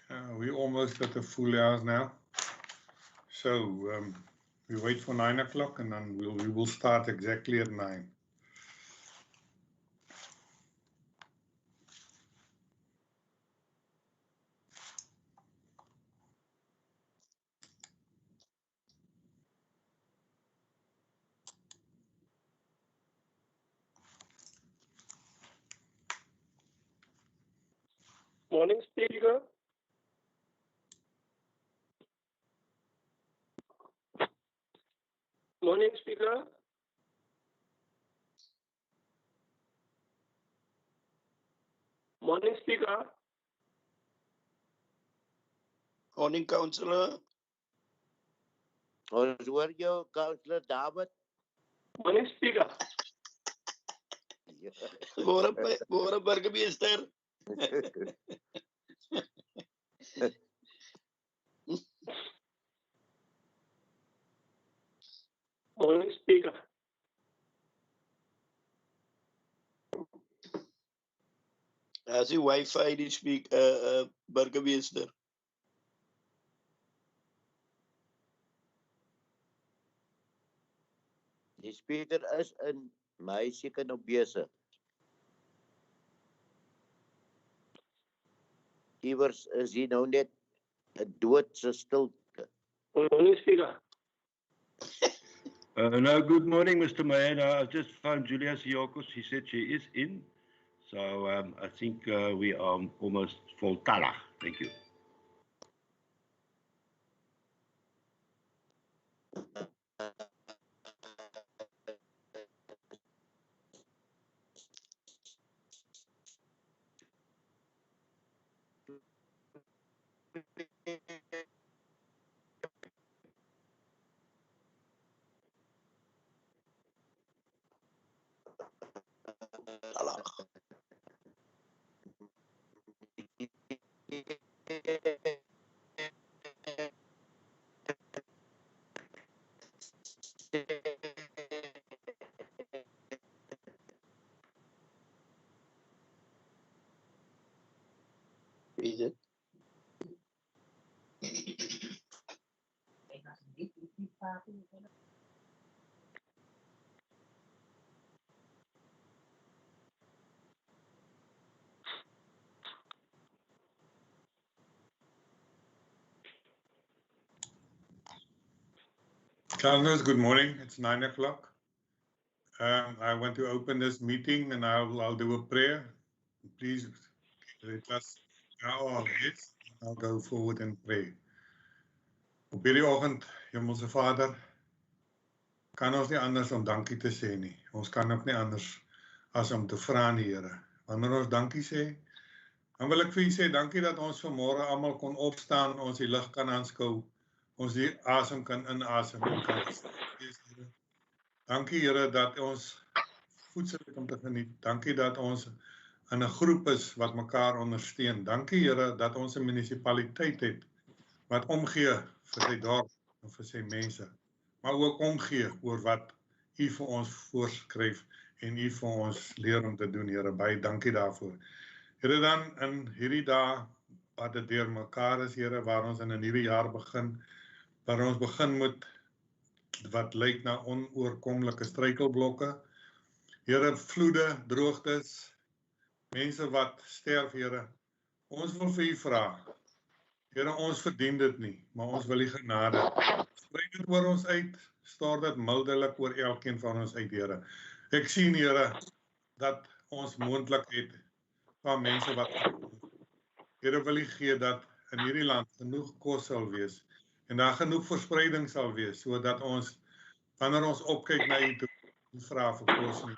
We're almost at the full hours now. So we wait for 9 o'clock and then we will start exactly at 9. Morning, speaker. Morning, speaker. Morning, speaker. Morning, Councillor. Where are you, Councillor David? Morning, speaker. Bora burgemeester. Morning, speaker. As die Wi-Fi die speak burgemeester. Die speaker is in, maar hy is seker nog besig. Iewers is hy nou net 'n doodse stilte. Morning, speaker. No, good morning, Mr. Mayor. I just found Julia Siokos. She said she is in. So I think we are almost full tala. Thank you. Is it? Councillors, good morning. It's 9 o'clock. I want to open this meeting and I'll do a prayer. Please let us bow our heads. I'll go forward and pray. Op hierdie oggend, Hemelse Vader, kan ons nie anders om dankie te sê nie. Ons kan ook nie anders as om te vra aan die Here. Wanneer ons dankie sê, dan wil ek vir u sê dankie dat ons vanmôre almal kon opstaan, ons die lig kan aanskou, ons die asem kan inasem en kan wees, Here. Dankie Here dat ons voedsel het om te geniet. Dankie dat ons in 'n groep is wat mekaar ondersteun. Dankie Here dat ons 'n munisipaliteit het wat omgee vir sy dorp en vir sy mense, maar ook omgee oor wat u vir ons voorskryf en u vir ons leer om te doen, Here. Baie dankie daarvoor. Here, dan in hierdie dae wat dit deur mekaar is, Here, waar ons in 'n nuwe jaar begin, waar ons begin met wat lyk na onoorkomlike struikelblokke. Here, vloede, droogtes, mense wat sterf, Here. Ons wil vir u vra. Here, ons verdien dit nie, maar ons wil die genade. Sprei dit oor ons uit, stort dit mildelik oor elkeen van ons uit, Here. Ek sien, Here, dat ons moontlik het van mense wat Here wil u gee dat in hierdie land genoeg kos sal wees en daar genoeg verspreiding sal wees, sodat ons, wanneer ons opkyk na u toe, vra vir kos nie.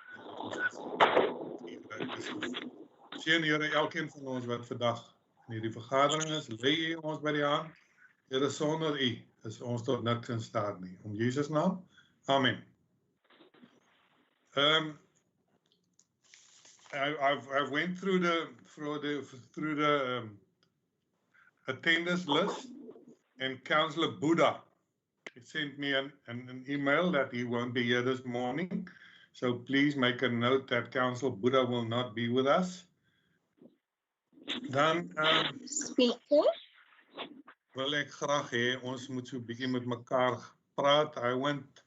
Seën Here elkeen van ons wat vandag in hierdie vergadering is, lei u ons by die hand. Here, sonder u is ons tot niks in staat nie. Om Jesus naam, amen. I've went through the attendance list, and Councillor Buddha sent me an email that he won't be here this morning. So please make a note that Councillor Buddha will not be with us. Then Speaker. wil ek graag hê ons moet so 'n bietjie met mekaar praat. I want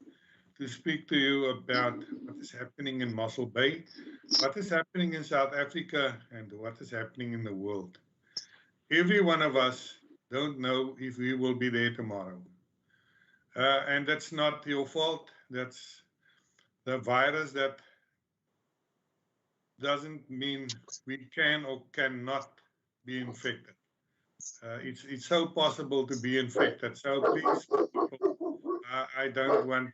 to speak to you about what is happening in Mossel Bay, what is happening in South Africa, and what is happening in the world. Every one of us don't know if we will be there tomorrow. And that's not your fault. That's the virus that doesn't mean we can or cannot be infected. It's so possible to be infected. So please, people, I don't want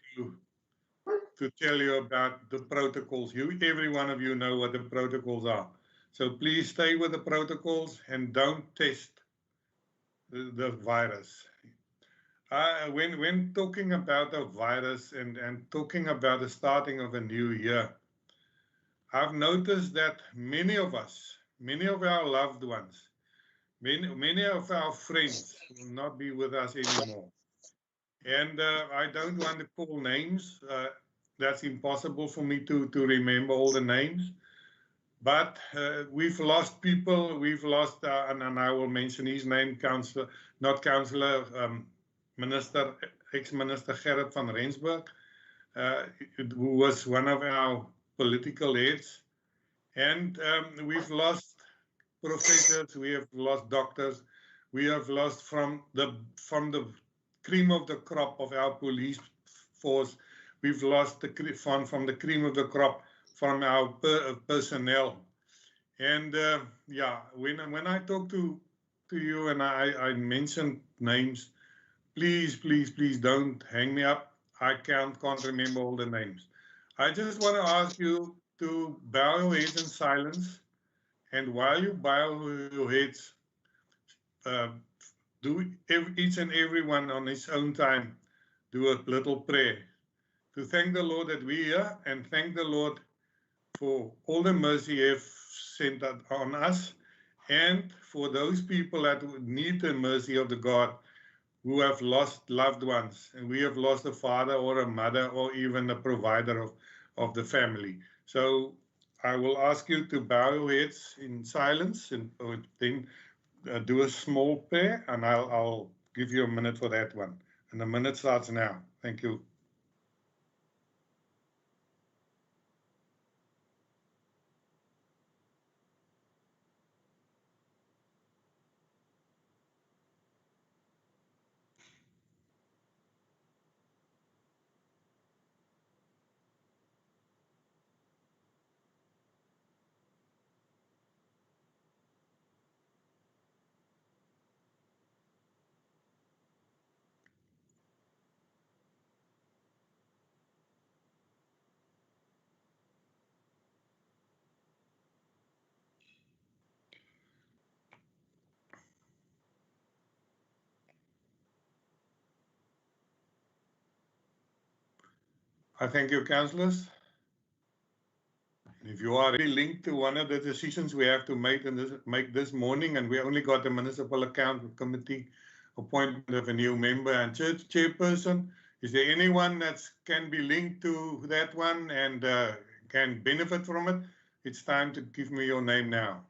to tell you about the protocols. Every one of you know what the protocols are. So please stay with the protocols and don't test the virus. When talking about a virus and talking about the starting of a new year, I've noticed that many of us, many of our loved ones, many of our friends will not be with us anymore. And I don't want to call names. That's impossible for me to remember all the names. But we've lost people. We've lost, and I will mention his name, Minister, ex-Minister Gerrit van Rensburg, who was one of our political heads. And we've lost professors, we have lost doctors, we have lost from the cream of the crop of our police force, we've lost from the cream of the crop from our personnel. And yeah, when I talk to you and I mention names, please don't hang me up. I can't remember all the names. I just want to ask you to bow your heads in silence. And while you bow your heads, do each and every one on his own time, do a little prayer to thank the Lord that we're here and thank the Lord for all the mercy He has sent on us and for those people that need the mercy of the God who have lost loved ones, and we have lost a father or a mother or even a provider of the family. So I will ask you to bow your heads in silence and then do a small prayer, and I'll give you a minute for that one. And the minute starts now. Thank you. I thank you, councillors. If you are already linked to one of the decisions we have to make this morning, and we only got the municipal account committee appointment of a new member and church chairperson, is there anyone that can be linked to that one and can benefit from it? It's time to give me your name now.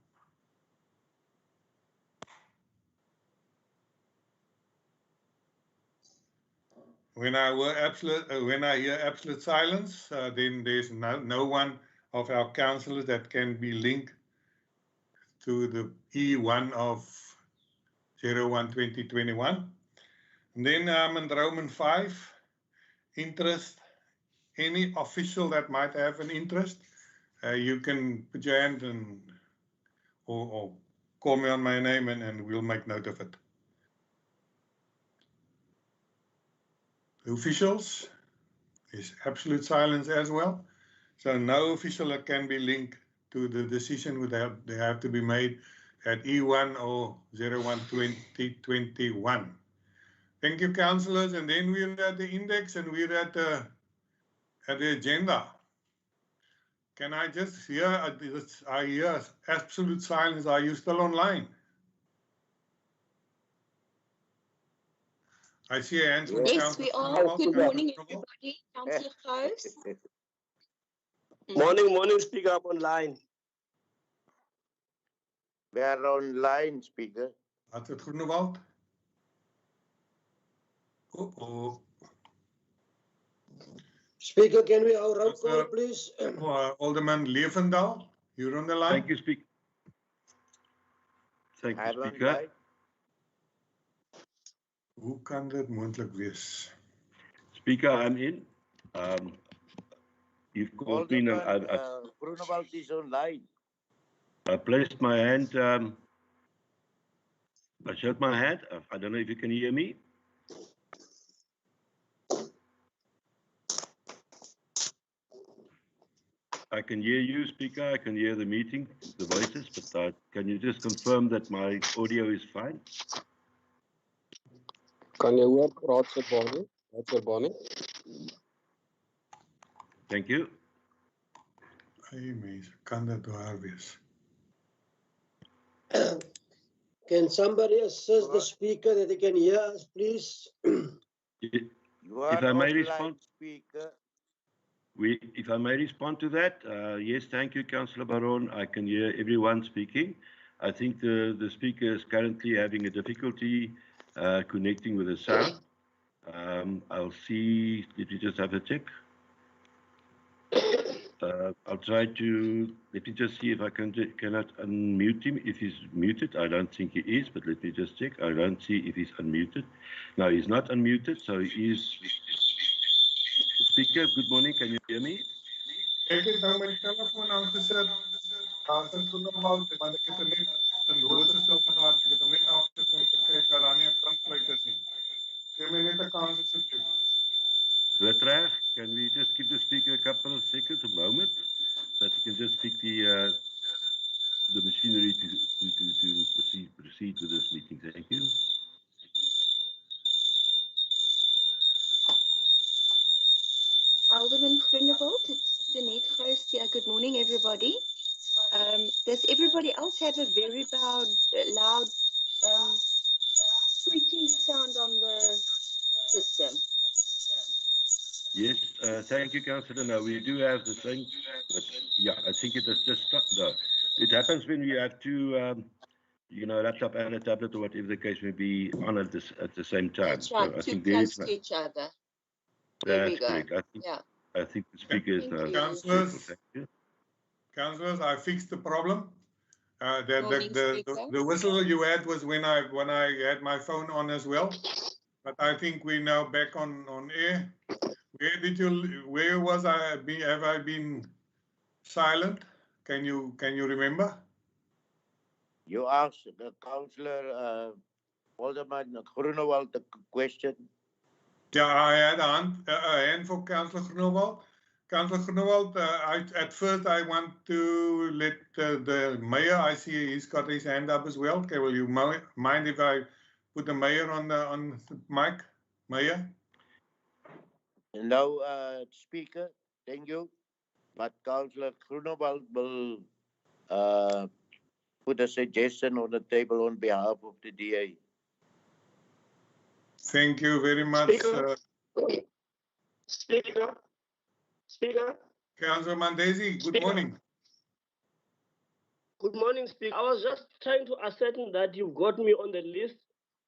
When I hear absolute silence, then there's no one of our councillors that can be linked to the E1 of 01-2021. And then in Roman 5, interest, any official that might have an interest, you can put your hand and or call me on my name and we'll make note of it. The officials is absolute silence as well. So no official that can be linked to the decision they have to be made at E1 or 01-2021. Thank you, councillors. And then we're at the index and we're at the agenda. Can I just hear, I hear absolute silence. Are you still online? I see a hand from Yes, we are. Good morning, everybody. Councillor Close. Morning, Speaker. I'm online. We are online, Speaker. Wat het Groenewald? Oh, Speaker, can we have a roll call, Councillor- please? Alderman Levendaal, you're on the line. Thank you, Speaker. Thank you, I'm on Speaker. line. Hoe kan dit moontlik wees? Speaker, I'm in. You've called me and Alderman Groenewald is online. I placed my hand. I showed my hand. I don't know if you can hear me. I can hear you, Speaker. I can hear the meeting, the voices, but can you just confirm that my audio is fine? Kan jy hoor Raadse Bonnie? Raadse Bonnie? Thank you. Hey mense, kan dit waar wees? Can somebody assist the speaker that they can hear us, please? You are If I may online, respond, Speaker. if I may respond to that, yes, thank you, Councillor Baron. I can hear everyone speaking. I think the speaker is currently having a difficulty connecting with the sound. I'll see. Let me just have a check. I'll try to. Let me just see if I cannot unmute him. If he's muted, I don't think he is. But let me just check. I don't see if he's unmuted. No, he's not unmuted. So he is. Speaker, good morning. Can you hear me? Ek het nou my telefoon aangesit. As ek genoeg want ek het net 'n doodse stilte gehad. Ek het hom net afgesit om te kyk dat daar nie 'n klankfluit is nie. Gee my net 'n kans asseblief. Vertraag, can we just give the speaker a couple of seconds, a moment, that he can just pick the machinery to proceed with this meeting. Thank you. Alderman Groenewald, it's Danette Ghost here. Good morning, everybody. Does everybody else have a very loud screeching sound on the system? Yes, thank you, Councillor. Now, we do have the same, but yeah, I think it has just stopped. No, it happens when you have two, laptop and a tablet or whatever the case may be on at the same time. That's right, So I too think there close is to each other. There we that's go. correct. Yeah. I think the speaker is Thank now. you. Councillors, Thank you. councillors, I fixed the problem. Morning, Speaker. The whistle you had was when I had my phone on as well. But I think we're now back on air. Where was I? Have I been silent? Can you remember? You asked the Councillor Alderman Groenewald the question. Yeah, I had a hand for Councillor Groenewald. Councillor Groenewald, at first I want to let the mayor, I see he's got his hand up as well. Okay, will you mind if I put the mayor on the mic? Mayor? No, Speaker, thank you. But Councillor Groenewald will put a suggestion on the table on behalf of the DA. Thank you very much. Speaker. Councillor Mandesi, good Speaker. morning. Good morning, Speaker. I was just trying to ascertain that you've got me on the list.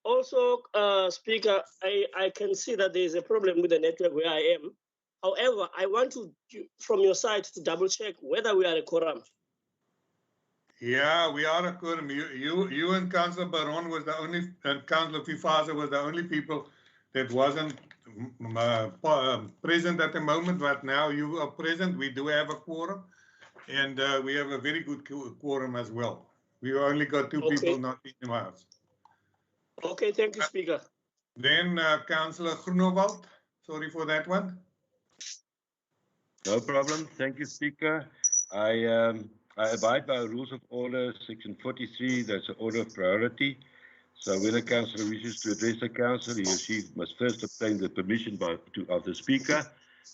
Also, Speaker, I can see that there is a problem with the network where I am. However, I want to, from your side, to double check whether we are a quorum. Yeah, we are a quorum. You and Councillor Baron was the only, and Councillor Fifasa was the only people that wasn't present at the moment, but now you are present. We do have a quorum, and we have a very good quorum as well. We only got two people not in the house. Okay, thank you, Speaker. Then Councillor Groenewald, sorry for that one. No problem. Thank you, Speaker. I abide by Rules of Order, Section 43. That's an order of priority. So when a councillor wishes to address the council, he or she must first obtain the permission of the Speaker,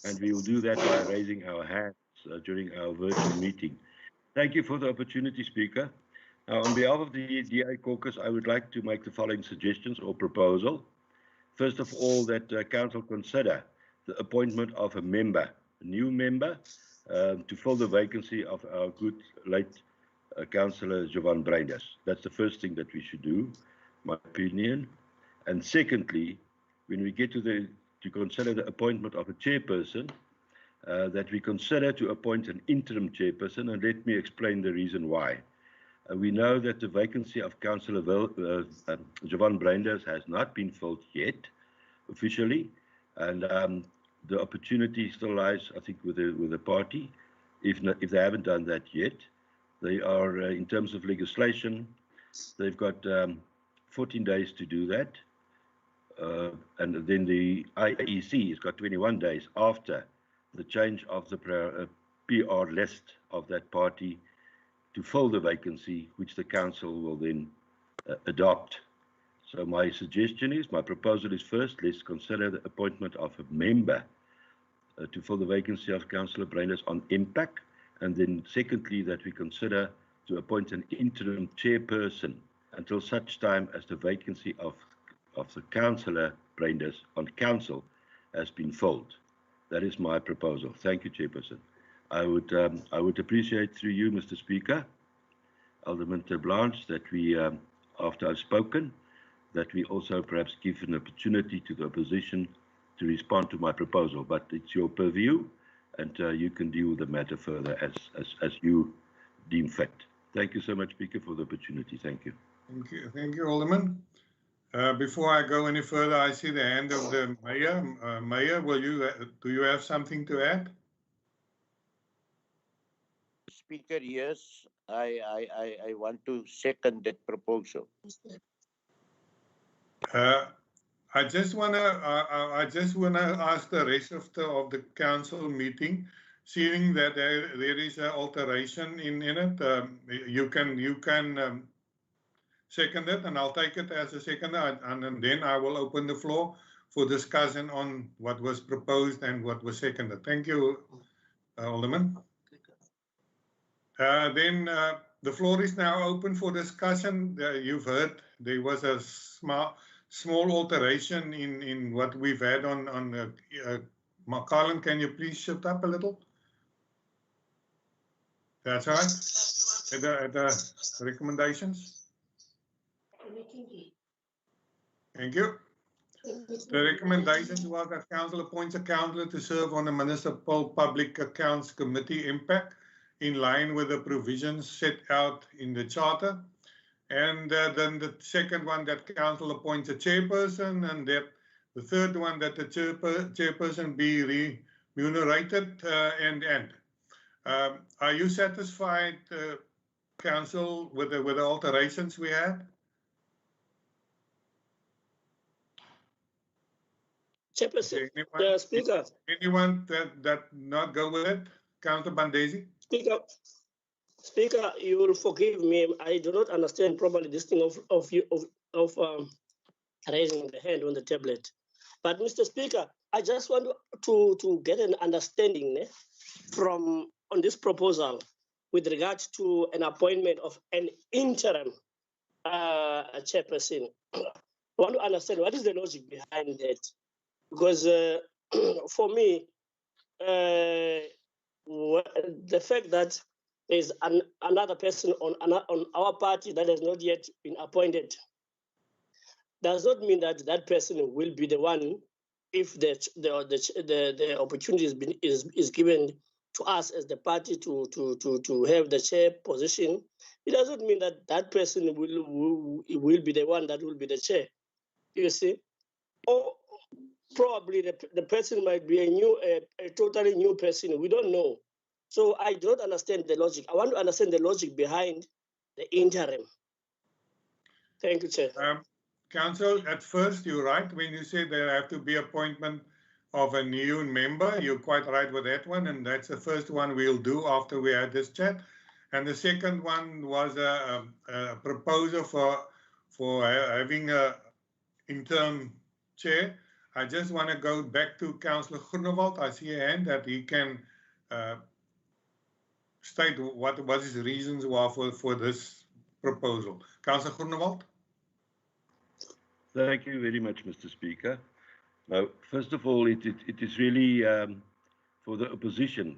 and we will do that by raising our hands during our virtual meeting. Thank you for the opportunity, Speaker. Now, on behalf of the DA caucus, I would like to make the following suggestions or proposal. First of all, that council consider the appointment of a new member, to fill the vacancy of our good late Councillor Jovan Breinders. That's the first thing that we should do, my opinion. And secondly, when we get to consider the appointment of a chairperson, that we consider to appoint an interim chairperson, and let me explain the reason why. We know that the vacancy of Councillor Jovan Breinders has not been filled yet, officially, and the opportunity still lies, I think, with the party, if they haven't done that yet. They are, in terms of legislation, they've got 14 days to do that, and then the IEC has got 21 days after the change of the PR list of that party to fill the vacancy, which the council will then adopt. So my suggestion is, my proposal is, first, let's consider the appointment of a member to fill the vacancy of Councillor Breinders on impact, and then secondly, that we consider to appoint an interim chairperson until such time as the vacancy of the Councillor Breinders on council has been filled. That is my proposal. Thank you, Chairperson. I would appreciate, through you, Mr. Speaker, Alderman ter Blanche, that we, after I've spoken, that we also perhaps give an opportunity to the opposition to respond to my proposal. But it's your purview, and you can deal with the matter further as you deem fit. Thank you so much, Speaker, for the opportunity. Thank you. Thank you, Alderman. Before I go any further, I see the hand of the Mayor. Mayor, do you have something to add? Speaker, yes, I want to second that proposal. I just wanna ask the rest of the council meeting, seeing that there is an alteration in it. You can second it, and I'll take it as a second, and then I will open the floor for discussion on what was proposed and what was seconded. Thank you, Alderman. Then the floor is now open for discussion. You've heard there was a small alteration in what we've had on Colin, can you please shift up a little? That's right. At the recommendations. Thank you. The recommendations was that council appoints a councillor to serve on the Municipal Public Accounts Committee impact in line with the provisions set out in the charter. And then the second one, that council appoints a chairperson, and that the third one, that the chairperson be remunerated and end. Are you satisfied, council, with the alterations we had? Chairperson, Speaker. Anyone that not go with it? Councillor Bandesi? Speaker, you will forgive me. I do not understand probably this thing of raising the hand on the tablet. But Mr. Speaker, I just want to get an understanding on this proposal with regards to an appointment of an interim chairperson. I want to understand what is the logic behind that. Because for me, the fact that there's another person on our party that has not yet been appointed does not mean that that person will be the one if the opportunity is given to us as the party to have the chair position. It doesn't mean that that person will be the one that will be the chair. You see, or probably the person might be a totally new person. We don't know. So I don't understand the logic. I want to understand the logic behind the interim. Thank you, Chair. Council, at first, you're right when you say there have to be appointment of a new member. You're quite right with that one, and that's the first one we'll do after we had this chat. And the second one was a proposal for having a interim chair. I just want to go back to Councillor Groenewald. I see a hand that he can state what his reasons were for this proposal. Councillor Groenewald. Thank you very much, Mr. Speaker. Now, first of all, it is really for the opposition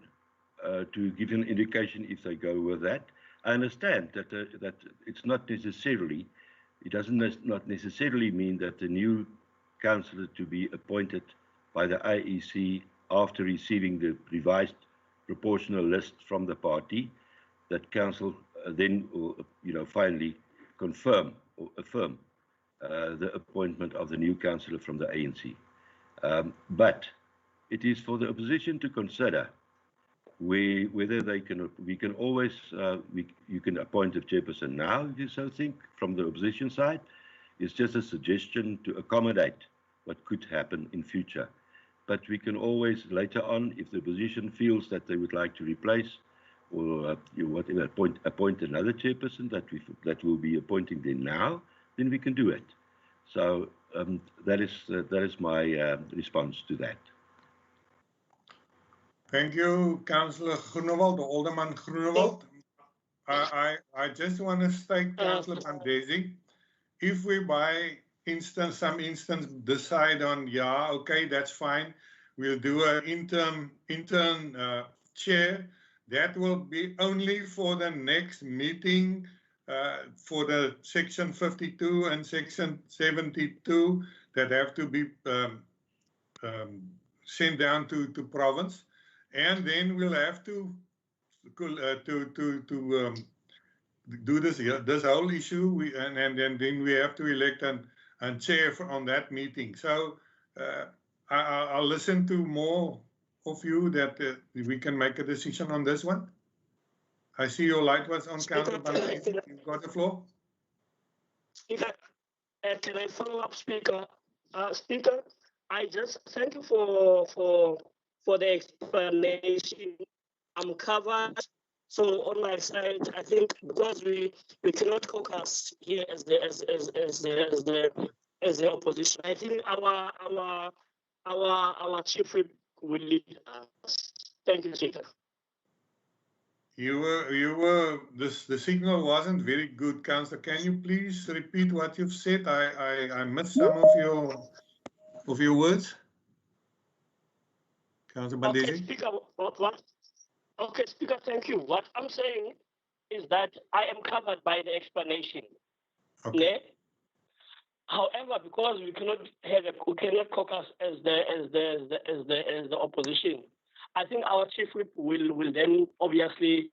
to give an indication if they go with that. I understand that that it's not necessarily, it doesn't not necessarily mean that the new councillor to be appointed by the IEC after receiving the revised proportional list from the party, that council then will, finally confirm or affirm the appointment of the new councillor from the ANC. But it is for the opposition to consider whether we can always, you can appoint a chairperson now, if you so think, from the opposition side. It's just a suggestion to accommodate what could happen in future. But we can always, later on, if the opposition feels that they would like to replace or whatever, appoint another chairperson that will be appointing them now, then we can do it. So that is my response to that. Thank you, Councillor Groenewald, Alderman Groenewald. I just want to state, Councillor Bandesi, if we by some instance decide on, yeah, okay, that's fine, we'll do an intern chair, that will be only for the next meeting for the section 52 and section 72 that have to be sent down to province. And then we'll have to do this whole issue, and then we have to elect a chair on that meeting. So I'll listen to more of you that we can make a decision on this one. I see your light was on, Councillor Bandesi. You've got the floor. Speaker, can I follow up, Speaker? Speaker, I just thank you for the explanation. I'm covered. So on my side, I think because we cannot caucus here as the opposition, I think our chief whip will lead us. Thank you, Speaker. The signal wasn't very good, Councillor. Can you please repeat what you've said? I missed some of your words. Councillor Bandesi. Okay, Speaker, what? Okay, Speaker, thank you. What I'm saying is that I am covered by the explanation. Okay. Yeah? However, because we cannot caucus as the opposition, I think our chief whip will then obviously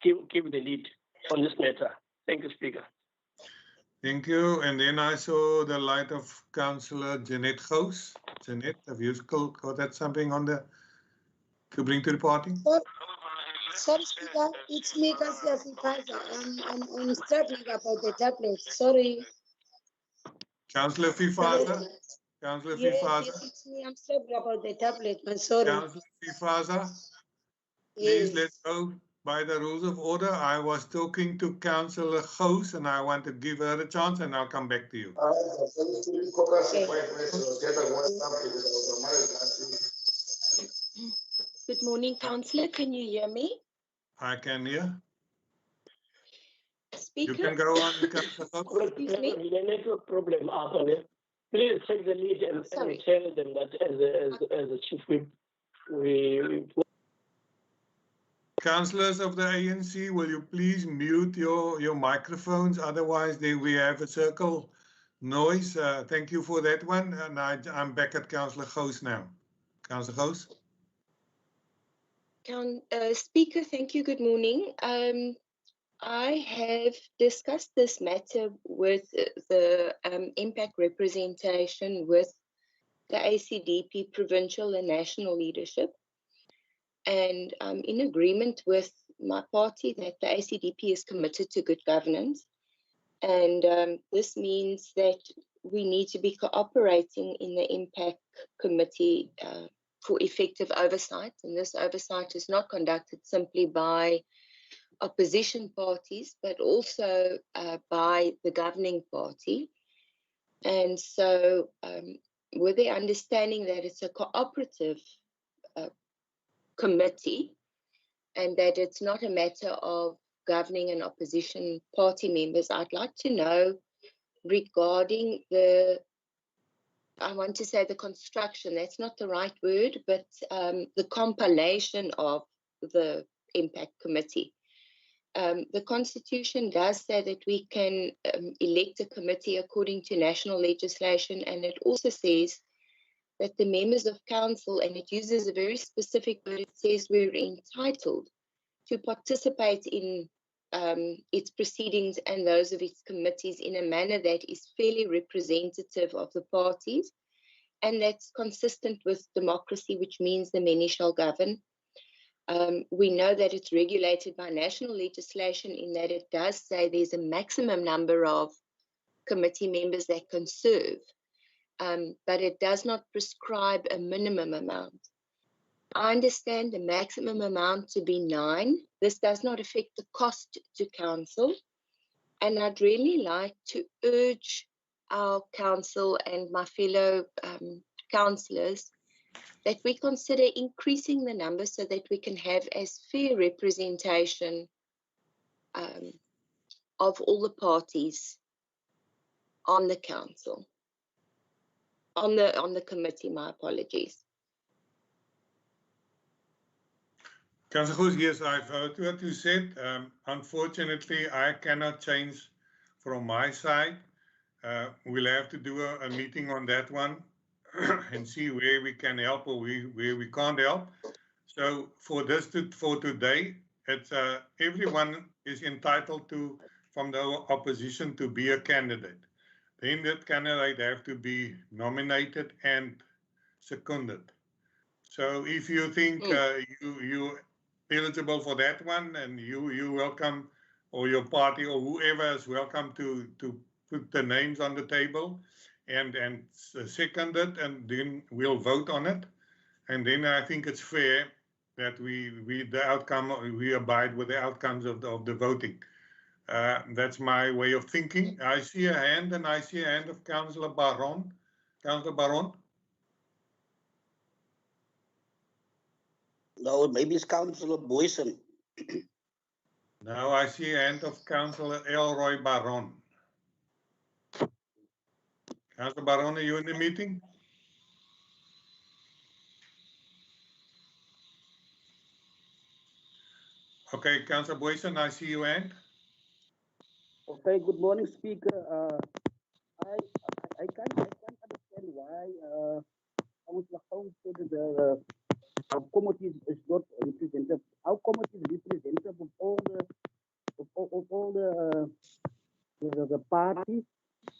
give the lead on this matter. Thank you, Speaker. Thank you. And then I saw the light of Councillor Jeanette Gous. Jeanette, have you got something on to bring to the party? Sorry, Speaker, it's me, Councillor Fifaza. I'm struggling about the tablet. Sorry. Councillor Fifaza? Councillor Fifaza? Yes, it's me. I'm struggling about the tablet, man. Sorry. Councillor Fifaza? Please, Yes. let's go by the rules of order. I was talking to Councillor Gous and I want to give her a chance and I'll come back to you. Okay. Good morning, Councillor. Can you hear me? I can hear. Speaker? You can go on, Councillor Gous. Excuse me? The network problem up there. Please take the lead and tell them that as a chief whip, we Councillors of the ANC, will you please mute your microphones? Otherwise, we have a circle noise. Thank you for that one. And I'm back at Councillor Gous now. Councillor Gous. Speaker, thank you. Good morning. I have discussed this matter with the impact representation with the ACDP provincial and national leadership. And I'm in agreement with my party that the ACDP is committed to good governance. And this means that we need to be cooperating in the impact committee for effective oversight. And this oversight is not conducted simply by opposition parties, but also by the governing party. And so with the understanding that it's a cooperative committee and that it's not a matter of governing and opposition party members, I'd like to know regarding I want to say the construction, that's not the right word, but the compilation of the impact committee. The Constitution does say that we can elect a committee according to national legislation, and it also says that the members of council, and it uses a very specific word, it says we're entitled to participate in its proceedings and those of its committees in a manner that is fairly representative of the parties, and that's consistent with democracy, which means the many shall govern. We know that it's regulated by national legislation in that it does say there's a maximum number of committee members that can serve, but it does not prescribe a minimum amount. I understand the maximum amount to be 9. This does not affect the cost to council, and I'd really like to urge our council and my fellow councillors that we consider increasing the number so that we can have as fair representation of all the parties on the council, on the committee. My apologies. Councillor Goes, yes, I've heard what you said. Unfortunately, I cannot change from my side. We'll have to do a meeting on that one and see where we can help or where we can't help. So for today, it's everyone is entitled to, from the opposition, to be a candidate. Then that candidate have to be nominated and seconded. So if you think you eligible for that one, and you welcome, or your party or whoever is welcome to put the names on the table and second it, and then we'll vote on it. And then I think it's fair that we abide with the outcomes of the voting. That's my way of thinking. I see a hand, and I see a hand of Councillor Baron. Councillor Baron. No, maybe it's Councillor Boyson. Now I see a hand of Councillor Elroy Baron. Councillor Baron, are you in the meeting? Okay, Councillor Boyson, I see you hand. Okay, good morning, Speaker. I can't understand why our committee is not representative. Our committee is representative of all the parties,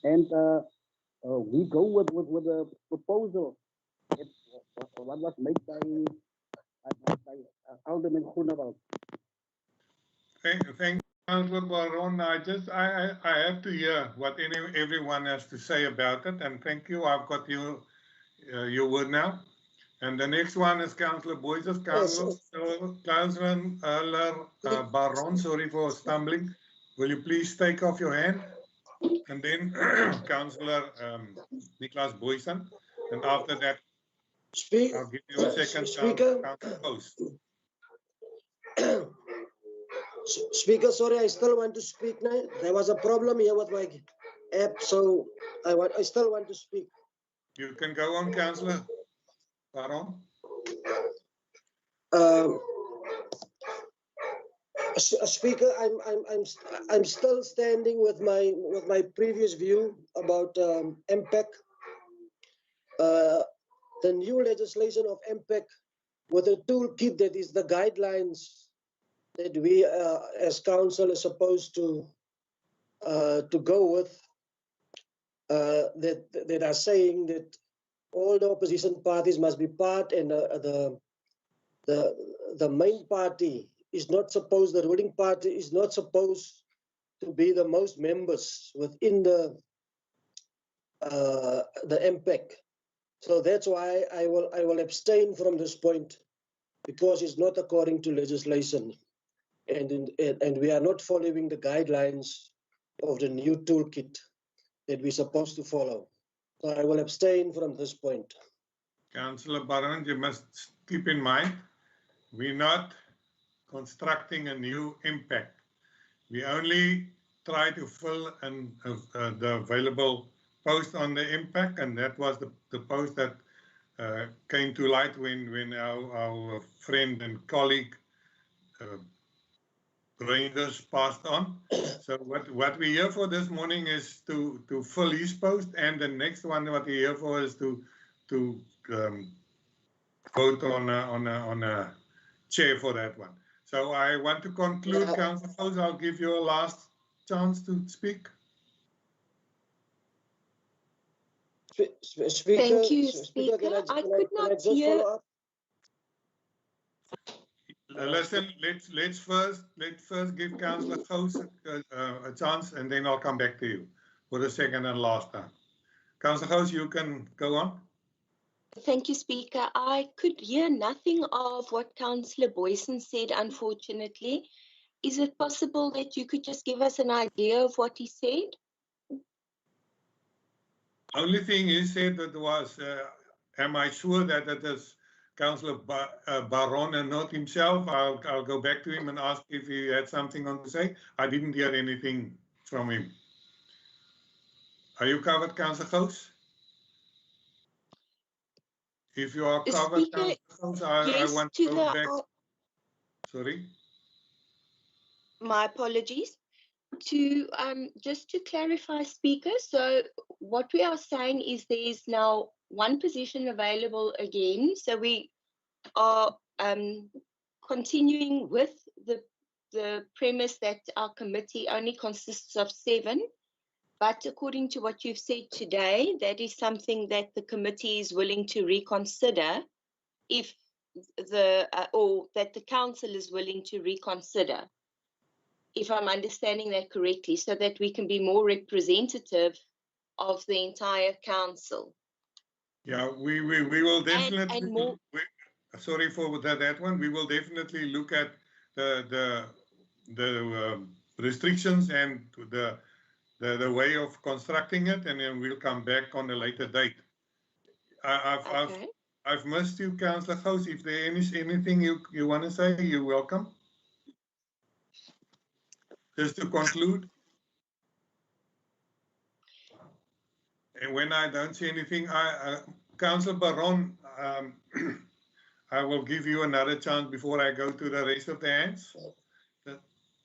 and we go with the proposal what was made by Alderman Groenewald. Thank you, Councillor Baron. I have to hear what everyone has to say about it, and thank you. I've got your word now. And the next one is Councillor Boyson. Councillor Baron, sorry for stumbling. Will you please take off your hand? And then Councillor Nicholas Boyson. And after that, I'll give you a second Speaker. Speaker, sorry, I still want to speak now. There was a problem here with my app, so I still want to speak. You can go on, Councillor Baron. Speaker, I'm still standing with my previous view about MPEC. The new legislation of MPEC with a toolkit that is the guidelines that we as council are supposed to go with, that are saying that all the opposition parties must be part, and the main party is not supposed, the ruling party is not supposed to be the most members within the MPEC. So that's why I will abstain from this point, because it's not according to legislation, and we are not following the guidelines of the new toolkit that we're supposed to follow. So I will abstain from this point. Councillor Baron, you must keep in mind, we're not constructing a new impact. We only try to fill in the available post on the impact, and that was the post that came to light when our friend and colleague Rangers passed on. So what we're here for this morning is to fill his post, and the next one what we're here for is to vote on a chair for that one. So I want to conclude, Councillor Gous. I'll give you a last chance to speak. Speaker, Thank you, Speaker, Speaker. I could can I not just hear. follow up? Listen, let's first give Councillor Gous a chance, and then I'll come back to you for the second and last time. Councillor Gous, you can go on. Thank you, Speaker. I could hear nothing of what Councillor Boyson said, unfortunately. Is it possible that you could just give us an idea of what he said? Only thing he said that was, am I sure that it is Councillor Baron and not himself? I'll go back to him and ask if he had something on to say. I didn't hear anything from him. Are you covered, Councillor Gous? If you are covered, Speaker, Councillor Gous, I yes, want to to go the. back. Sorry? My apologies. To just to clarify, Speaker, so what we are saying is there is now one position available again. So we are continuing with the premise that our committee only consists of 7. But according to what you've said today, that is something that the committee is willing to reconsider if or that the council is willing to reconsider, if I'm understanding that correctly, so that we can be more representative of the entire council. Yeah, we will definitely. And more. Sorry for that one. We will definitely look at the restrictions and the way of constructing it, and then we'll come back on a later date. I've missed you, Councillor Gous. If there is anything you want to say, you're welcome. Just to conclude. And when I don't see anything, Councillor Baron, I will give you another chance before I go to the rest of the hands.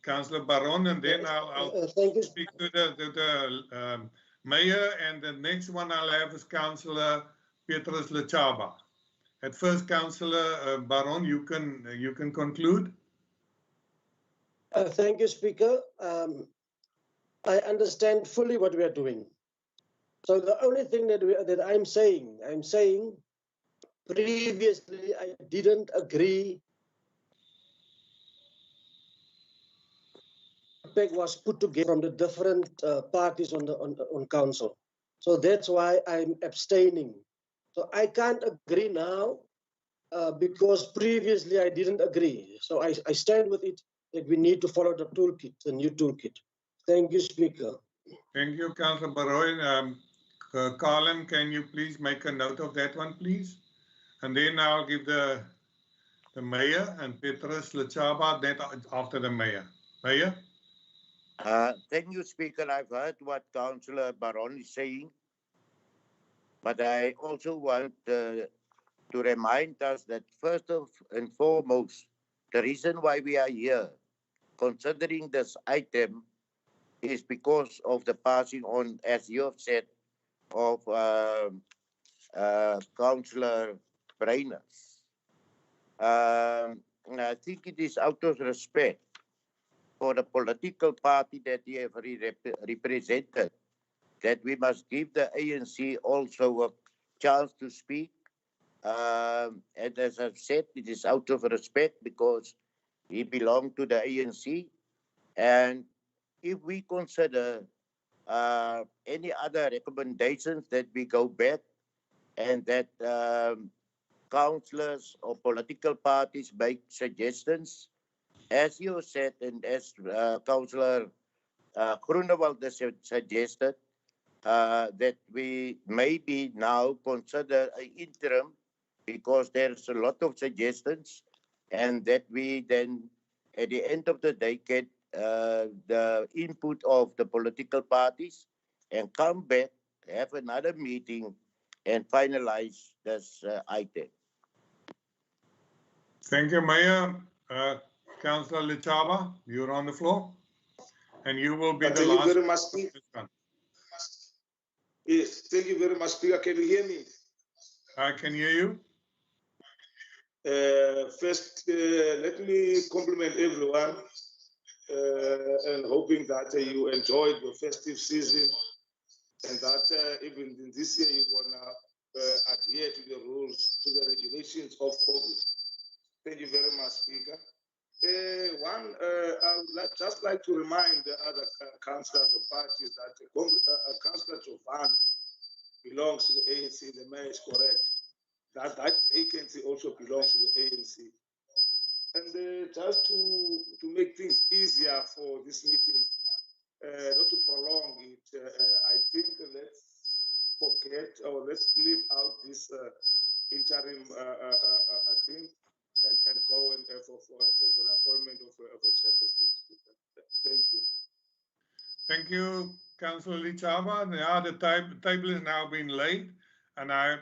Councillor Baron, and then I'll speak to the mayor, and the next one I'll have is Councillor Petrus Lechaba. At first, Councillor Baron, you can conclude. Thank you, Speaker. I understand fully what we are doing. So the only thing that I'm saying, previously I didn't agree. Pack was put together from the different parties on council. So that's why I'm abstaining. So I can't agree now because previously I didn't agree. So I stand with it that we need to follow the toolkit, the new toolkit. Thank you, Speaker. Thank you, Councillor Baron. Colin, can you please make a note of that one, please? And then I'll give the mayor and Petrus Lechaba that after the mayor. Mayor? Thank you, Speaker. I've heard what Councillor Baron is saying, but I also want to remind us that first and foremost, the reason why we are here, considering this item, is because of the passing on, as you have said, of Councillor Brainer. I think it is out of respect for the political party that he have represented that we must give the ANC also a chance to speak. And as I've said, it is out of respect because he belonged to the ANC. And if we consider any other recommendations that we go back and that councillors or political parties make suggestions, as you said and as Councillor Groenewald suggested, that we maybe now consider an interim because there's a lot of suggestions, and that we then at the end of the day get the input of the political parties and come back, have another meeting and finalize this item. Thank you, Mayor. Councillor Lichaba, you're on the floor. And you will be the Thank you last. very much, Speaker. Yes, thank you very much, Speaker. Can you hear me? I can hear you. First, let me compliment everyone and hoping that you enjoyed your festive season and that even in this year you're gonna adhere to the rules, to the regulations of COVID. Thank you very much, Speaker. I would just like to remind the other councillors of parties that Councillor Jovan belongs to the ANC. The mayor is correct. That vacancy also belongs to the ANC. And just to make things easier for this meeting, not to prolong it, I think let's forget or let's leave out this interim thing and go and for the appointment of a chairperson. Thank you. Thank you, Councillor Lichaba. Yeah, the table is now been laid, and I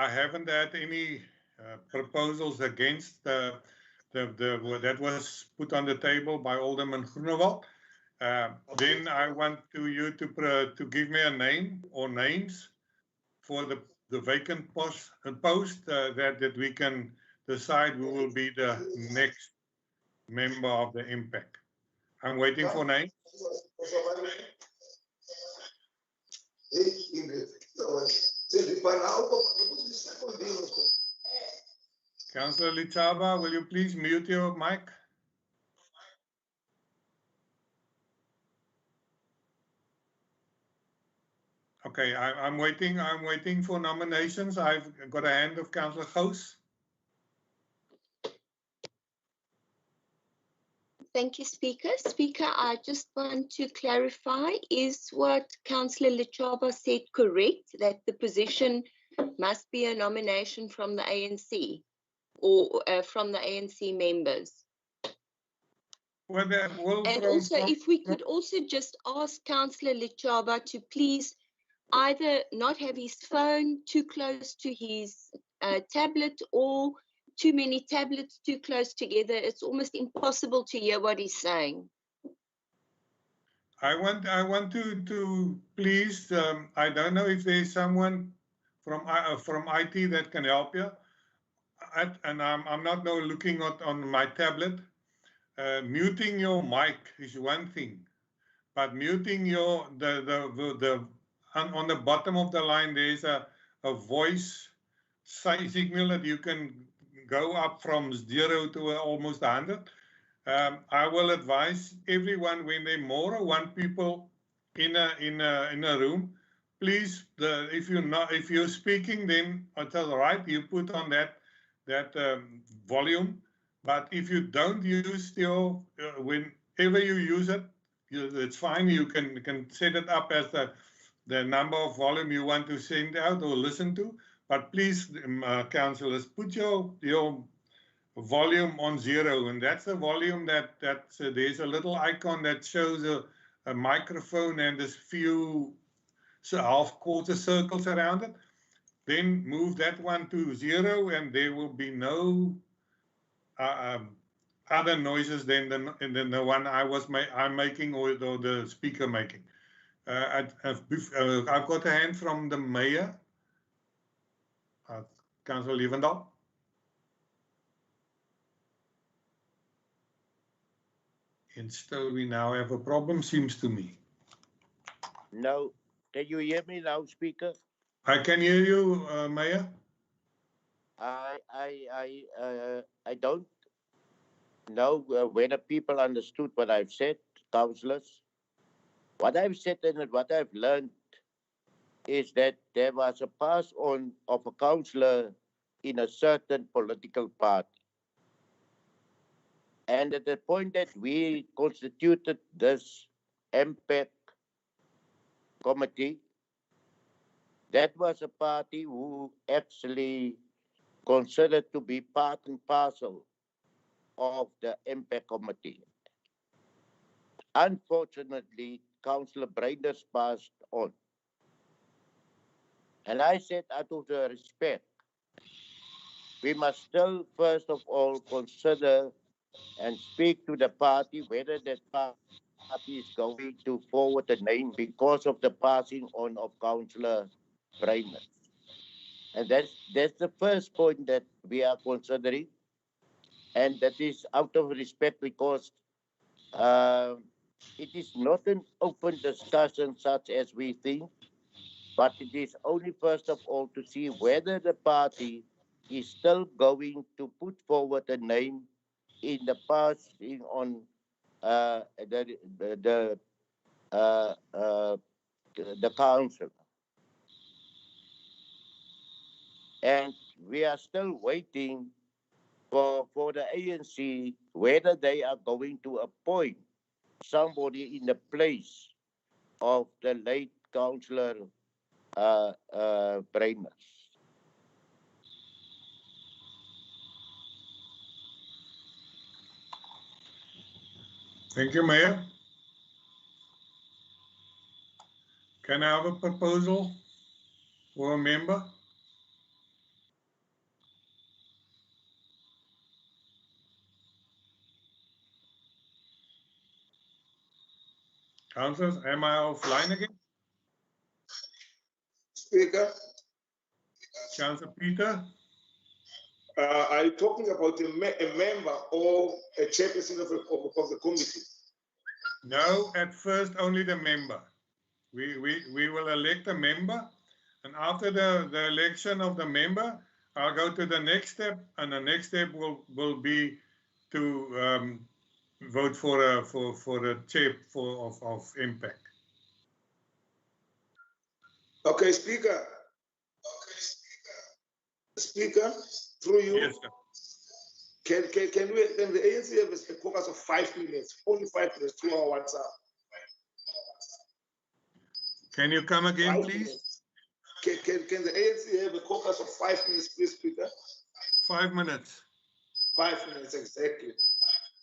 haven't had any proposals against that was put on the table by Alderman Groenewald. Then I want you to give me a name or names for the vacant post that we can decide who will be the next member of the impact. I'm waiting for names. Councillor Lichaba, will you please mute your mic? Okay, I'm waiting for nominations. I've got a hand of Councillor Gous. Thank you, Speaker. Speaker, I just want to clarify, is what Councillor Lichaba said correct, that the position must be a nomination from the ANC or from the ANC members? Well, and also, if we could also just ask Councillor Lichaba to please either not have his phone too close to his tablet or too many tablets too close together. It's almost impossible to hear what he's saying. I want to please. I don't know if there's someone from IT that can help you. And I'm not now looking on my tablet. Muting your mic is one thing, but muting your on the bottom of the line there's a voice signal that you can go up from 0 to almost 100. I will advise everyone when there are more than one people in a room, please, if you're speaking, then it's all right. You put on that volume. But if you don't use your whenever you use it, it's fine. You can set it up as the number of volume you want to send out or listen to. But please, councillors, put your volume on 0, and that's the volume that there's a little icon that shows a microphone and there's few half-quarter circles around it. Then move that one to 0, and there will be no other noises than the one I'm making or the speaker making. I've got a hand from the mayor, Councillor Lievendahl. And still we now have a problem, seems to me. No, can you hear me now, Speaker? I can hear you, Mayor. I don't know whether people understood what I've said, councillors. What I've said and what I've learned is that there was a pass on of a councillor in a certain political party. And at the point that we constituted this MPEC committee, that was a party who actually considered to be part and parcel of the MPEC committee. Unfortunately, Councillor Breinders passed on. And I said, out of the respect, we must still, first of all, consider and speak to the party whether that party is going to forward a name because of the passing on of Councillor Brainerd. And that's the first point that we are considering, and that is out of respect because it is not an open discussion such as we think, but it is only first of all to see whether the party is still going to put forward a name in the passing on the council. And we are still waiting for the ANC whether they are going to appoint somebody in the place of the late Councillor Brainerd. Thank you, Mayor. Can I have a proposal for a member? Councillors, am I offline again? Speaker, Councillor Peter? are you talking about a member or a chairperson of the committee? No, at first only the member. We will elect a member, and after the election of the member, I'll go to the next step, and the next step will be to vote for a chair of Impact. Okay, Speaker. Speaker, through you. Yes, sir. Can the ANC have a caucus of 5 minutes? Only 5 minutes through our WhatsApp. Can you come again, please? Can the ANC have a caucus of 5 minutes, please, Speaker? 5 minutes. 5 minutes, exactly.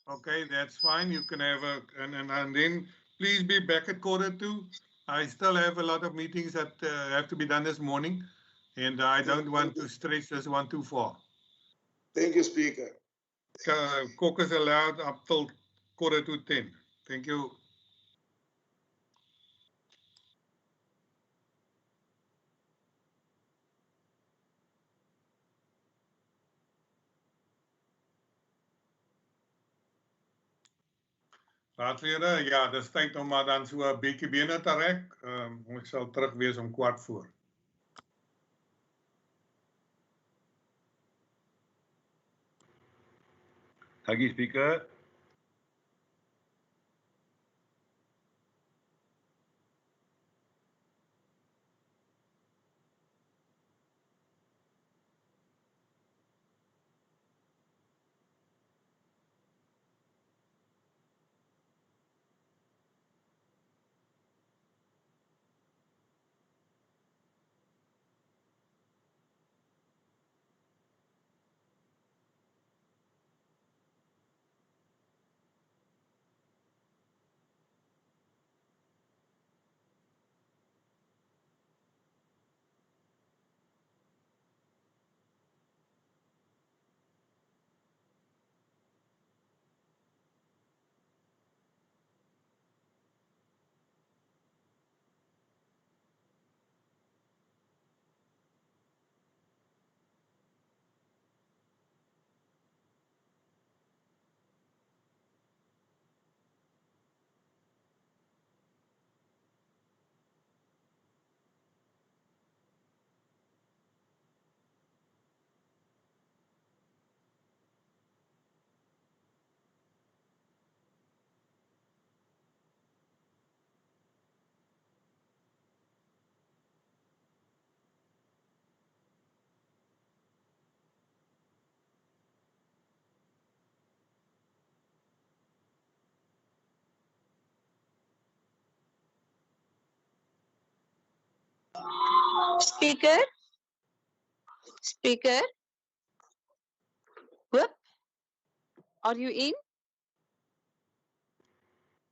Okay, that's fine. You can have and then please be back at 1:45. I still have a lot of meetings that have to be done this morning, and I don't want to stretch this one too far. Thank you, Speaker. Caucus allowed up till 9:45. Thank you. Raadslede, ja, dis tyd om maar dan so 'n bietjie bene te rek. Ons sal terug wees om 4:15. Thank you, Speaker. Speaker? Speaker? Whoop? Are you in?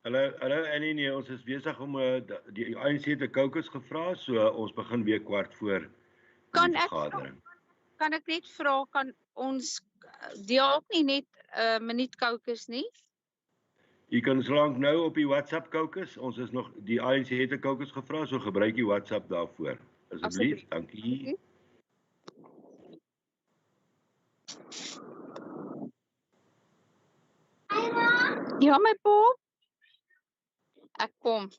Hallo Annie, nee, ons is besig om die ANC te caucus gevra, so ons begin weer 4:15 Kan die ek vergadering. kan ek net vra, kan ons die ook nie net minuut kokers nie. Je kan slank nou op die WhatsApp kokers. Ons is nog, die ANC het 'n kokers gevra, so gebruik die WhatsApp daarvoor. Asseblief, dankie. Ja, my pa. Ek kom.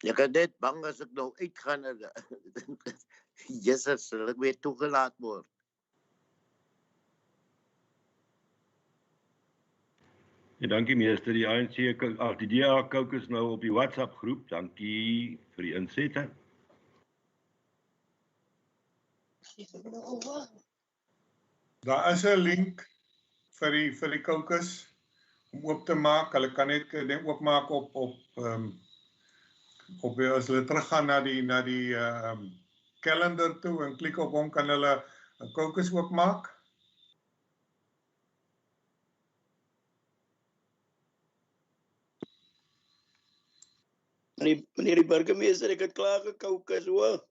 Ek is net bang as ek nou uitgaan en Jesus, sal ek weer toegelaat word. Ja, dankie meester, die ANC, die DA kokers nou op die WhatsApp groep. Dankie vir die insette. Daar is 'n link vir die kokers om oop te maak. Hulle kan net oopmaak op as hulle teruggaan na die kalender toe en klik op hom, kan hulle 'n kokers oopmaak. Meneer die burgemeester, ek het klaar gekokers, hoor.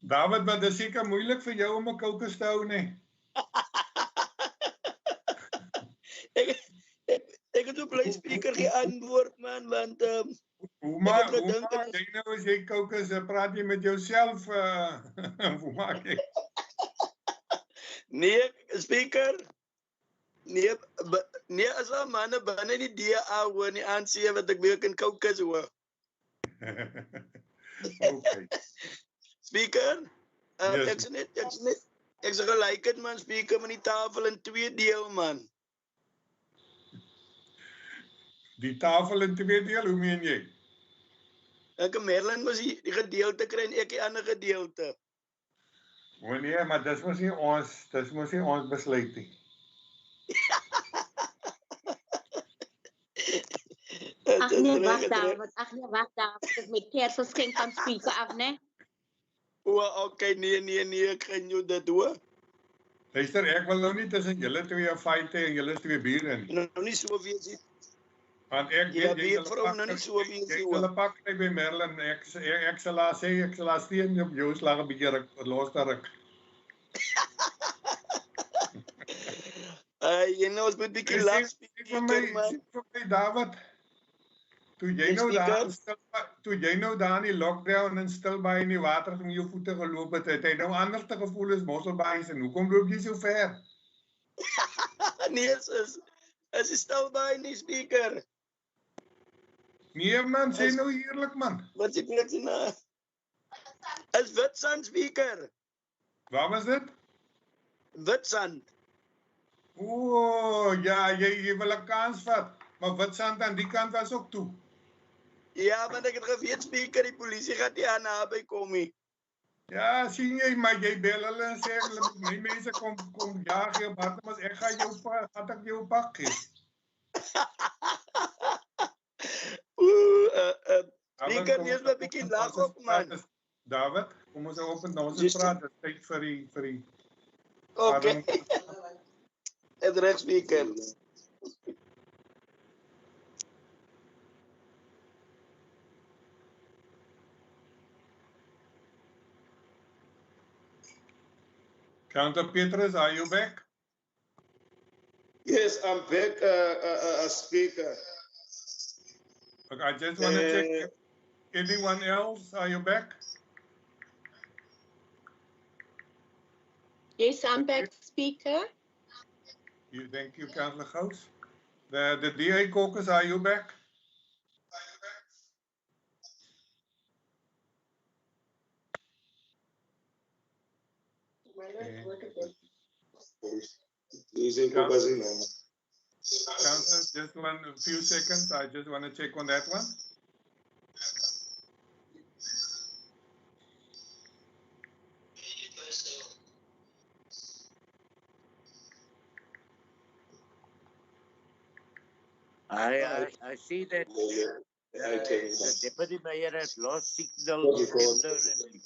David, maar dit is seker moeilik vir jou om 'n kokers te hou, nee. Ek het op bly speaker geantwoord, man, want Hoe maak jy nou as jy kokers, praat jy met jouself, hoe maak jy? Nee, speaker. Nee, as 'n manne binne die DA hoor nie aansien wat ek weer kan kokers hoor. Okay. Speaker, Yes. ek sê gelyk het, man, speaker, met die tafel in 2 deel, man. Die tafel in 2 deel, hoe meen jy? Ek en Merlin moes die gedeelte kry en ek die ander gedeelte. O nee, maar dis mos nie ons besluit nie. Ag nee, wag daar, ek met Kersgeskenk van speaker af, né? O, okay, nee, ek gaan jou dit hoor. Luister, ek wil nou nie tussen julle twee fight en julle twee bure nie. Nou nie so wees nie. Want ek Ja, weet vrou, nou nie so wees nie, Jy hoor. sal 'n pak kry by Merlin. Ek sal haar sê, ek sal haar steen op jou slag 'n bietjie los te ruk. Jy nou is met bietjie lag speaker, man. Sê vir my, David, toe jy nou daar in die lockdown in Stilbaai in die water van jou voete geloop het, het hy nou anders te gevoel as Mosselbaai en hoekom loop jy so ver? Nee, is Stilbaai nie, speaker. Nee man, sê nou eerlik man. Wat sê plek sien na? Is Witstrand, speaker. Waar was dit? Witstrand. O, ja, jy wil 'n kans vat, maar Witstrand aan die kant was ook toe. Ja, want ek het geweet, speaker, die polisie gaan nie aan naby kom nie. Ja, sien jy, maar jy bel hulle en sê hulle moet my mense kom jaag jou Bartemas, ek gaan jou pak gee. Speaker, nie is my bietjie lag op, man. David, kom ons op en ons praat, dit is tyd vir die Okay. Het reg, speaker. Counter Petrus, are you back? Yes, I'm back, speaker. Okay, I just want to check. Anyone else, are you back? Yes, I'm back, speaker. Thank you, Councillor Gous. The DA caucus, are you back? Councillor, just a few seconds. I just want to check on that one. I see that the deputy mayor has lost signal temporarily.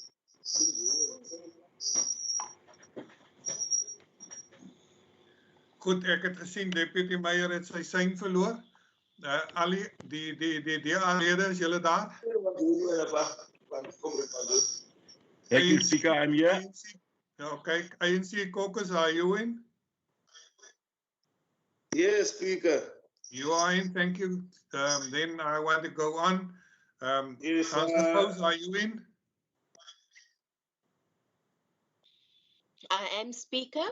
Goed, ek het gesien Deputy Meyer het sy sein verloor. Al die aanlede, is julle daar? Thank you, Speaker. I'm here. ANC, okay, ANC caucus, are you in? Yes, Speaker. You are in, thank you. Then I want to go on. Yes, Councillor Gous, are you in? I am Speaker.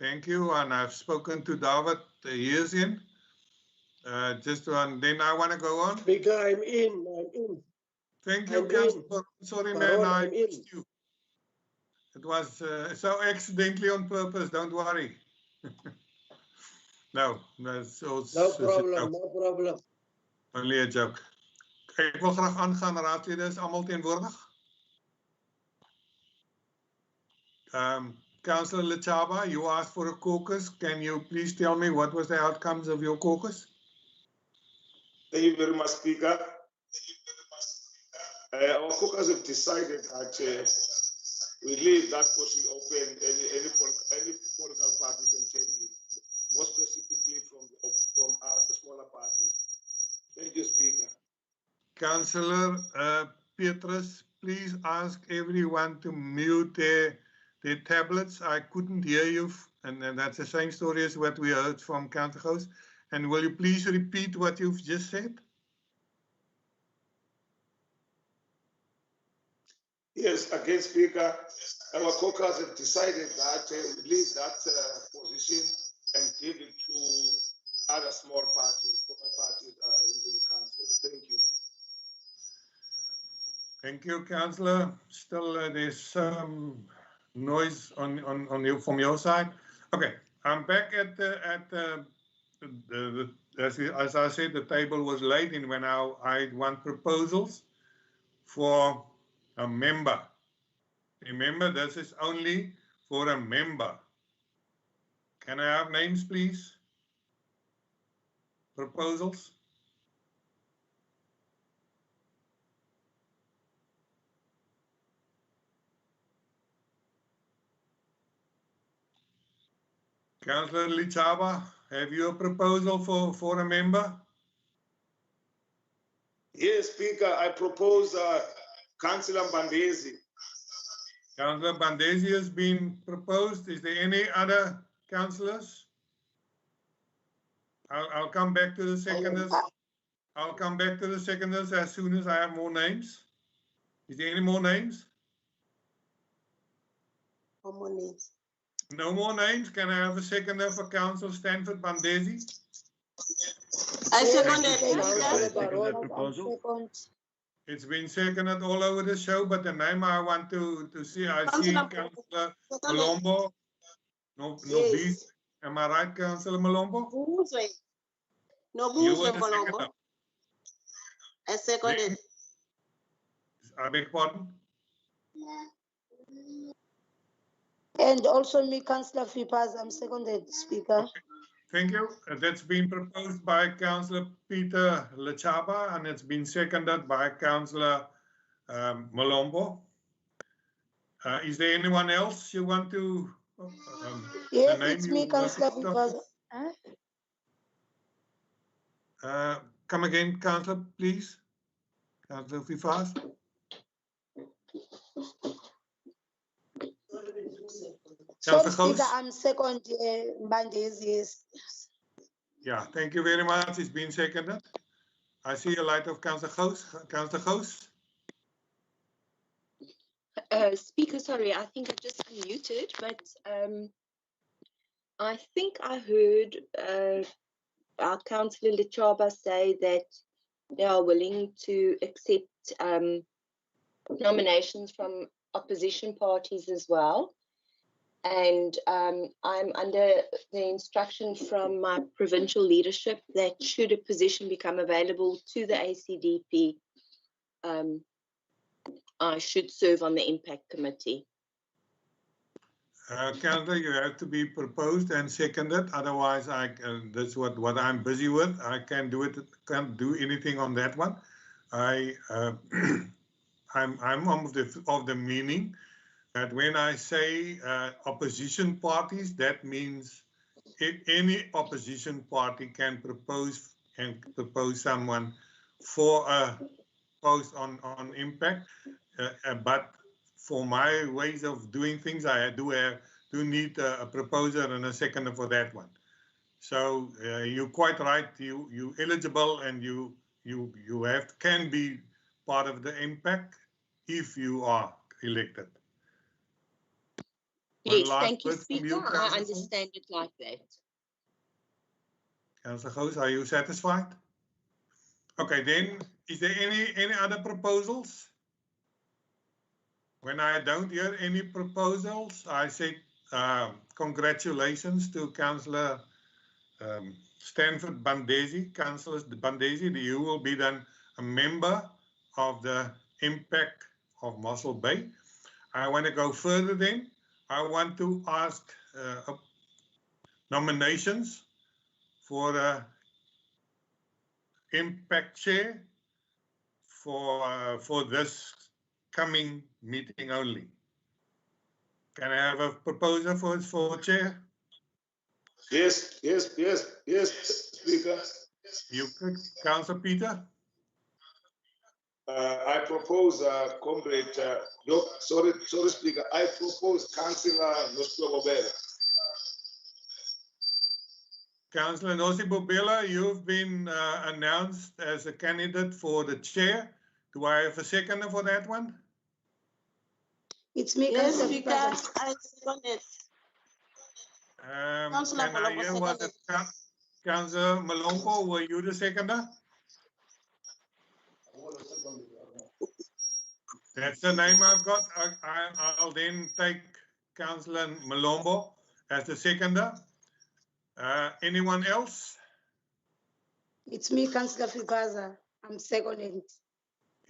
Thank you, and I've spoken to David, he is in. Just one, then I want to go on. Speaker, I'm in. Thank you, I'm Councillor. Sorry, Baron, man, I I'm in. missed you. It was so accidentally on purpose, don't worry. No, that's so. No problem, no problem. Only a joke. Ek wil graag aangaan, raadslede is almal teenwoordig. Councillor Lechaba, you asked for a caucus. Can you please tell me what was the outcomes of your caucus? Thank you very much, Speaker. Our caucus have decided that we leave that portion open. Any political party can take it, more specifically from the smaller parties. Thank you, Speaker. Councillor Petrus, please ask everyone to mute their tablets. I couldn't hear you, and that's the same story as what we heard from Councillor Gous. And will you please repeat what you've just said? Yes, again, Speaker, our caucus have decided that we leave that position and give it to other small parties in the council. Thank you. Thank you, Councillor. Still, there's some noise on you from your side. Okay, I'm back at as I said, the table was late, and when I want proposals for a member. Remember, this is only for a member. Can I have names, please? Proposals? Councillor Lichaba, have you a proposal for a member? Yes, Speaker, I propose Councillor Bandezi. Councillor Bandezi has been proposed. Is there any other councillors? I'll come back to the seconders. I'll come back to the seconders as soon as I have more names. Is there any more names? No more names. No more names. Can I have a seconder for Councillor Stanford Bandezi? I second second. It's been seconded all over the show, but the name I want to see, I see Councillor Malombo. No, Yes. am I right, Councillor Malombo? No, You were the seconder. I seconded. I beg pardon? And also me, Councillor Fipas, I'm seconded, Speaker. Okay. Thank you. That's been proposed by Councillor Peter Lechaba, and it's been seconded by Councillor Malombo. Is there anyone else you want to? Yes, it's me, Councillor Fipas. Come again, Councillor, please. Councillor Fipas. Sorry, Speaker, I'm second, Bandezi, yes. Yeah, thank you very much. It's been seconded. I see a light of Councillor Gous. Councillor Gous. Speaker, sorry, I think I just unmuted, but I think I heard our Councillor Lechaba say that they are willing to accept nominations from opposition parties as well. And I'm under the instruction from my provincial leadership that should a position become available to the ACDP, I should serve on the impact committee. Councillor, you have to be proposed and seconded. Otherwise, that's what I'm busy with. I can't do anything on that one. I'm of the meaning that when I say opposition parties, that means any opposition party can propose someone for a post on impact, but for my ways of doing things, I do need a proposer and a seconder for that one. So you're quite right. You eligible and you can be part of the impact if you are elected. Yes, thank you, Speaker. I understand it like that. Councillor Gous, are you satisfied? Okay, then is there any other proposals? When I don't hear any proposals, I say congratulations to Councillor Stanford Bandesi. Councillor Bandesi, you will be then a member of the impact of Mossel Bay. I want to go further then. I want to ask nominations for impact chair for this coming meeting only. Can I have a proposer for chair? Yes, Speaker. You could, Councillor Peter. I propose, Comrade, sorry, Speaker. I propose Councillor Nosibobela. Councillor Nosibobela, you've been announced as a candidate for the chair. Do I have a seconder for that one? It's me, Yes, Councillor Speaker. I second it. Councillor Can I hear, was it Councillor Malombo, were you the seconder? That's the name I've got. I'll then take Councillor Malombo as the seconder. Anyone else? It's me, Councillor Fipaza. I'm seconding.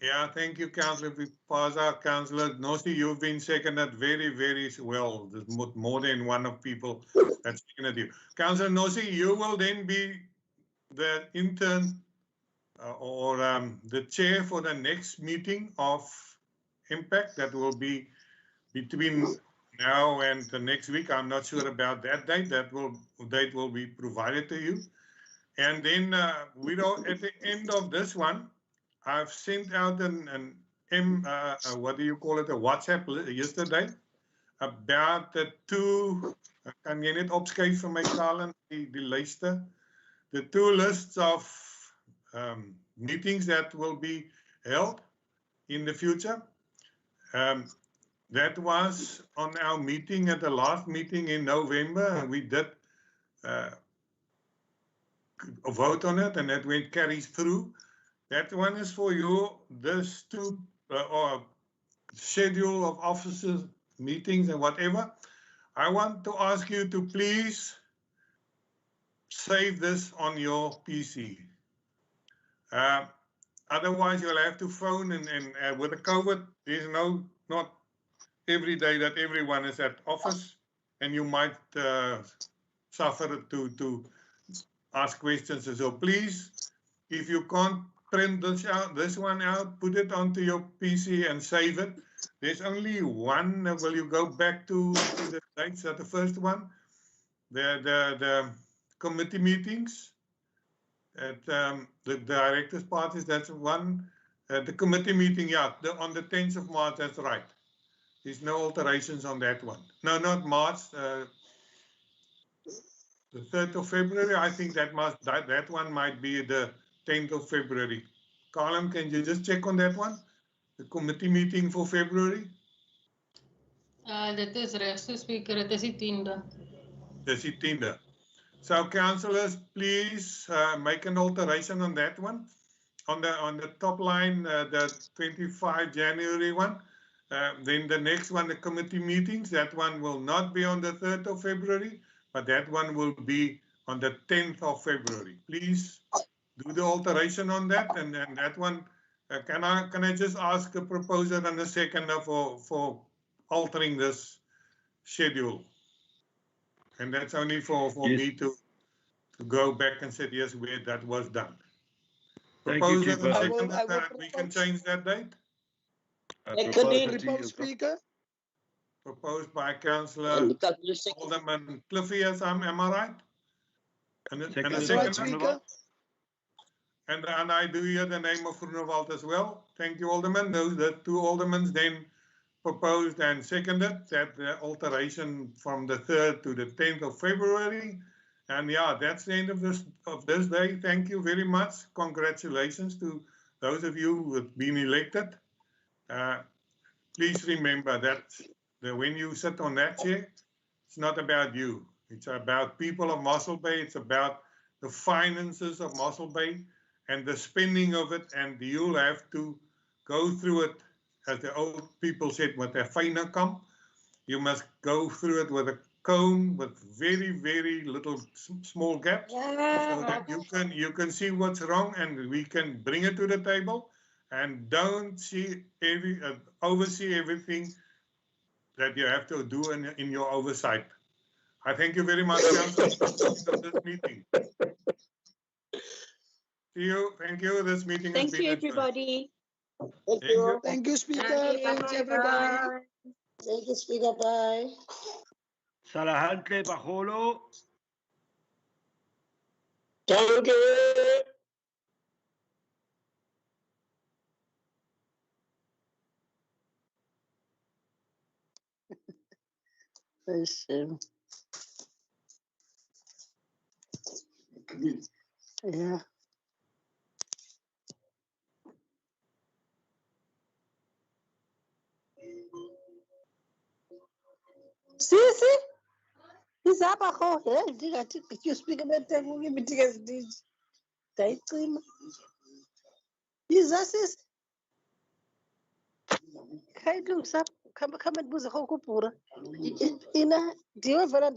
Yeah, thank you, Councillor Fipaza. Councillor Nosi, you've been seconded very, very well. There's more than one of people that seconded you. Councillor Nosi, you will then be the intern or the chair for the next meeting of Impact. That will be between now and the next week. I'm not sure about that date. That date will be provided to you. And then we know at the end of this one, I've sent out what do you call it, a WhatsApp yesterday about the two, kan jy net opskryf vir my Colin, die lyste, the two lists of meetings that will be held in the future. That was on our meeting at the last meeting in November, and we did vote on it, and that went carries through. That one is for you. This two or schedule of officers meetings and whatever. I want to ask you to please save this on your PC. Otherwise, you'll have to phone and with the COVID, there's not every day that everyone is at office, and you might suffer to ask questions. So please, if you can't print this one out, put it onto your PC and save it. There's only one. Will you go back to the dates at the first one? The committee meetings at the directors' parties. That's one. The committee meeting, yeah, on the 10th of March. That's right. There's no alterations on that one. No, not March. The 3rd of February. I think that one might be the 10th of February. Colin, can you just check on that one? The committee meeting for February? Dit is reg, so Speaker, dit is die 10de. Dis die 10de. So councillors, please make an alteration on that one. On the top line, the 25 January one. Then the next one, the committee meetings, that one will not be on the 3rd of February, but that one will be on the 10th of February. Please do the alteration on that, and then that one, can I just ask a proposer and a seconder for altering this schedule? And that's only for yes, me to go back and say yes, where that was done. Proposer and seconder, we can change that date. Speaker. Proposed by Councillor Alderman Cliffy, am I right? And a Second, second, Speaker. and I do hear the name of Groenewald as well. Thank you, Alderman. The two aldermen then proposed and seconded that the alteration from the 3rd to the 10th of February. And yeah, that's the end of this day. Thank you very much. Congratulations to those of you who have been elected. Please remember that when you sit on that chair, it's not about you. It's about people of Mossel Bay. It's about the finances of Mossel Bay and the spending of it. And you'll have to go through it, as the old people said, with a finer comb. You must go through it with a comb with very, very little small gaps, so that you can see what's wrong and we can bring it to the table, and don't oversee everything that you have to do in your oversight. I thank you very much, Council, for this meeting. See you. Thank you. This meeting has Thank been you, adjourned. everybody. Thank you. Thank you, Speaker. Thanks, Bye. everybody. Thank you, Speaker. Bye. Salahantle Baholo. Thank you. Yeah. See? He's up a hole. You speak about the movie meeting as did. He's us. Kai do sap. Come and booze a hokupura. Do you have a